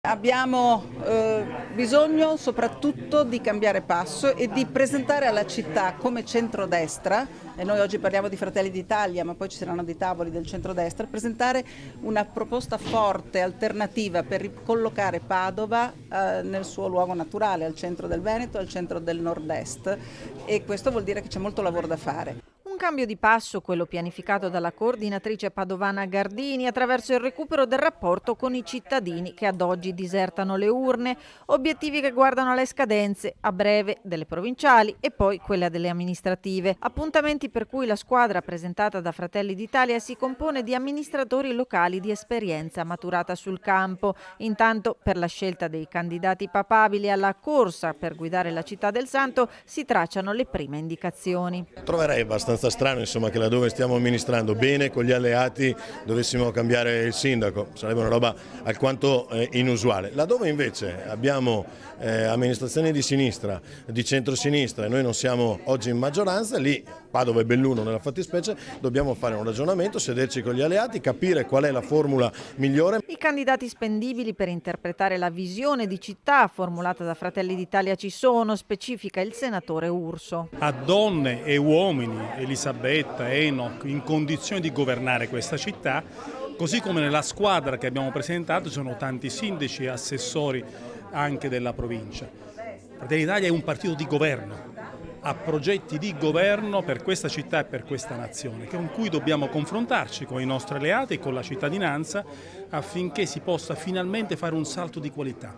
Abbiamo bisogno soprattutto di cambiare passo e di presentare alla città come centrodestra, e noi oggi parliamo di Fratelli d'Italia, ma poi ci saranno dei tavoli del centrodestra, presentare una proposta forte, alternativa per ricollocare Padova nel suo luogo naturale, al centro del Veneto, al centro del nord-est, e questo vuol dire che c'è molto lavoro da fare. Un cambio di passo, quello pianificato dalla coordinatrice padovana Gardini, attraverso il recupero del rapporto con i cittadini che ad oggi disertano le urne, obiettivi che guardano alle scadenze, a breve delle provinciali e poi quelle delle amministrative. Appuntamenti per cui la squadra presentata da Fratelli d'Italia si compone di amministratori locali di esperienza maturata sul campo. Intanto, per la scelta dei candidati papabili alla corsa per guidare la città del Santo si tracciano le prime indicazioni. Troverei abbastanza strano, insomma, che laddove stiamo amministrando bene con gli alleati dovessimo cambiare il sindaco, sarebbe una roba alquanto inusuale. Laddove invece abbiamo amministrazioni di sinistra, di centrosinistra e noi non siamo oggi in maggioranza, lì Padova e Belluno nella fattispecie, dobbiamo fare un ragionamento, sederci con gli alleati, capire qual è la formula migliore. I candidati spendibili per interpretare la visione di città formulata da Fratelli d'Italia ci sono, specifica il senatore Urso. A donne e uomini, Elisabetta, Enoch, in condizione di governare questa città, così come nella squadra che abbiamo presentato ci sono tanti sindaci e assessori anche della provincia. Fratelli d'Italia è un partito di governo, ha progetti di governo per questa città e per questa nazione, con cui dobbiamo confrontarci con i nostri alleati e con la cittadinanza affinché si possa finalmente fare un salto di qualità.